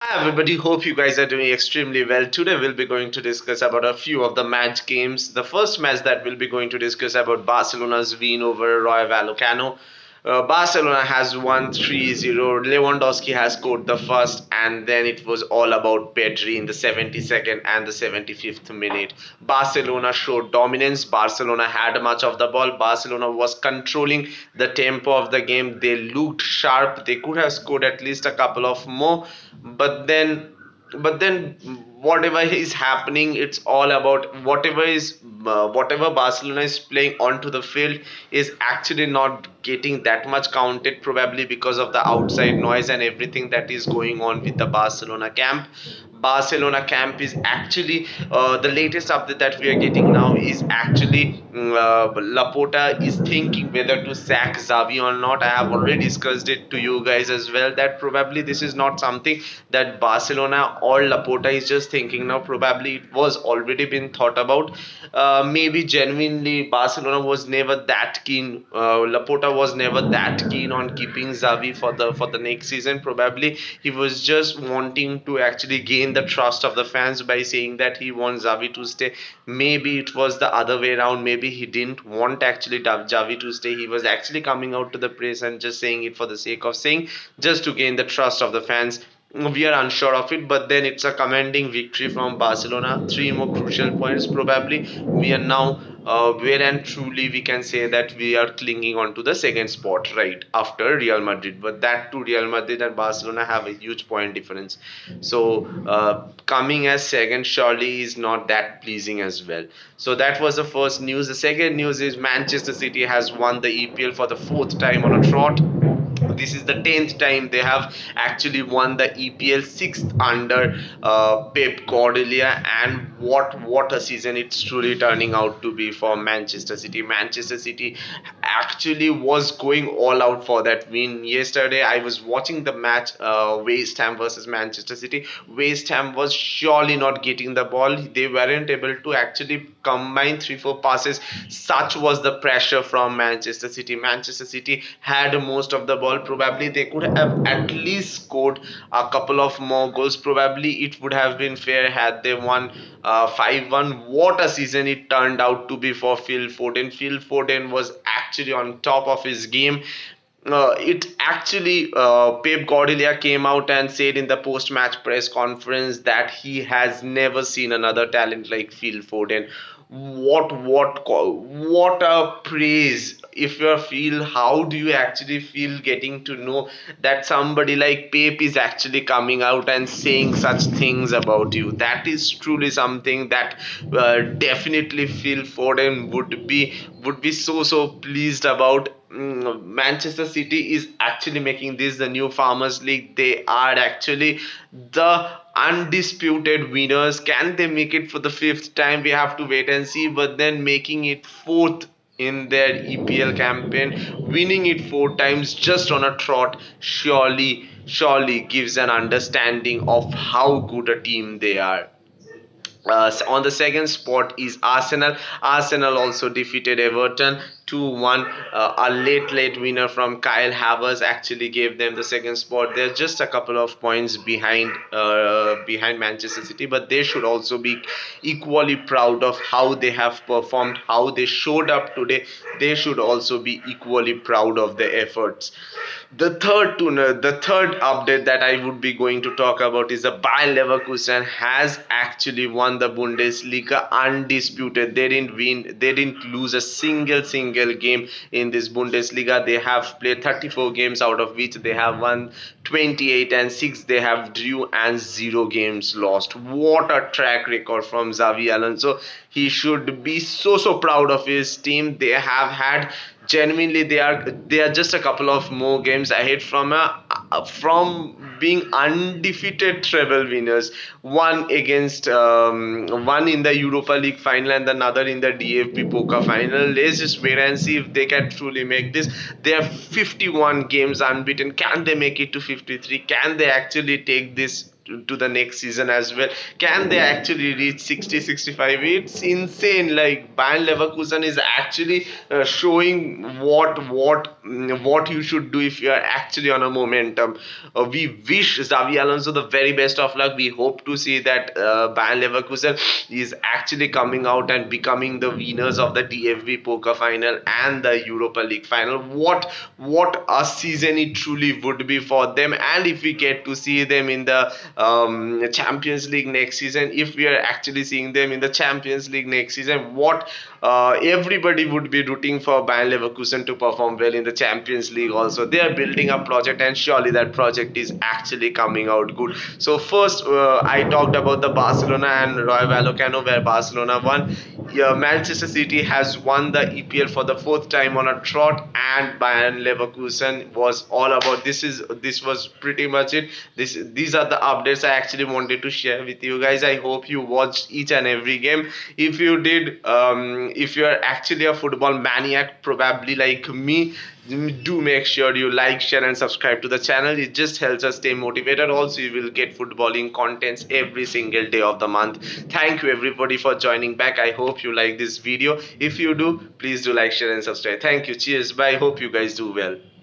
Hi everybody, hope you guys are doing extremely well. Today we'll be going to discuss about a few of the match games. The first match that we'll be going to discuss about Barcelona's win over Rayo Vallecano. Barcelona has won 3-0. Lewandowski has scored the first, and then it was all about Pedri in the 72nd and the 75th minute. Barcelona showed dominance. Barcelona had much of the ball. Barcelona was controlling the tempo of the game. They looked sharp. They could have scored at least a couple of more, but then whatever is happening, it's all about whatever Barcelona is playing onto the field is actually not getting that much counted, probably because of the outside noise and everything that is going on with the Barcelona camp is actually the latest update that we are getting now is actually Laporta is thinking whether to sack Xavi or not. I have already discussed it to you guys as well that probably this is not something that Barcelona or Laporta is just thinking now. Probably it was already been thought about. Maybe genuinely Barcelona was never that keen. Laporta was never that keen on keeping Xavi for the next season. Probably he was just wanting to actually gain the trust of the fans by saying that he wants Xavi to stay. Maybe it was the other way around. Maybe he didn't want actually Xavi to stay. He was actually coming out to the press and just saying it for the sake of saying, just to gain the trust of the fans. We are unsure of it, but then it's a commanding victory from Barcelona. Three more crucial points. Probably we are now well and truly we can say that we are clinging on to the second spot right after Real Madrid. But that too, Real Madrid and Barcelona have a huge point difference. So coming as second surely is not that pleasing as well. So that was the first news. The second news is Manchester City has won the EPL for the fourth time on a trot. This is the 10th time they have actually won the EPL, sixth under Pep Guardiola, and what a season it's truly turning out to be for Manchester City. Manchester City actually was going all out for that win. Yesterday, I was watching the match, West Ham versus Manchester City. West Ham was surely not getting the ball. They weren't able to actually combine 3-4 passes. Such was the pressure from Manchester City. Manchester City had most of the ball. Probably they could have at least scored a couple of more goals. Probably it would have been fair had they won 5-1. What a season it turned out to be for Phil Foden. Phil Foden was actually on top of his game. It actually Pep Guardiola came out and said in the post-match press conference that he has never seen another talent like Phil Foden. What a praise! If you feel, how do you actually feel getting to know that somebody like Pep is actually coming out and saying such things about you? That is truly something that definitely Phil Foden would be so pleased about. Manchester City is actually making this the new Farmers League. They are actually the undisputed winners. Can they make it for the fifth time? We have to wait and see. But then making it fourth in their EPL campaign, winning it four times just on a trot, surely gives an understanding of how good a team they are. On the second spot is Arsenal. Arsenal also defeated Everton 2-1. A late winner from Kyle Havertz actually gave them the second spot. They're just a couple of points behind Manchester City, but they should also be equally proud of how they have performed, how they showed up today. They should also be equally proud of their efforts. The third update that I would be going to talk about is the Bayer Leverkusen has actually won the Bundesliga undisputed. They didn't win, they didn't lose a single game in this Bundesliga. They have played 34 games, out of which they have won 28 and 6 they have drew and 0 games lost. What a track record from Xavi Alonso. He should be so proud of his team. They have had, genuinely, they are just a couple of more games ahead from being undefeated treble winners. One in the Europa League final and another in the DFB Pokal final. Let's just wait and see if they can truly make this. They have 51 games unbeaten. Can they make it to 53? Can they actually take this to the next season as well. Can they actually reach 60, 65? It's insane. Like Bayern Leverkusen is actually showing what you should do if you are actually on a momentum. We wish Xavi Alonso the very best of luck. We hope to see that Bayern Leverkusen is actually coming out and becoming the winners of the DFB Poker Final and the Europa League Final. What a season it truly would be for them, and if we get to see them in the Champions League next season, if we are actually seeing them in the Champions League next season, what everybody would be rooting for Bayern Leverkusen to perform well in the Champions League also. They are building a project, and surely that project is actually coming out good. So first, I talked about the Barcelona and Rayo Vallecano, where Barcelona won. Yeah, Manchester City has won the EPL for the fourth time on a trot, and Bayern Leverkusen was all about this was pretty much it. These are the updates I actually wanted to share with you guys. I hope you watched each and every game. If you did, if you are actually a football maniac, probably like me, do make sure you like, share, and subscribe to the channel. It just helps us stay motivated. Also, you will get footballing contents every single day of the month. Thank you everybody for joining back. I hope you like this video. If you do, please do like, share, and subscribe. Thank you. Cheers. Bye. Hope you guys do well.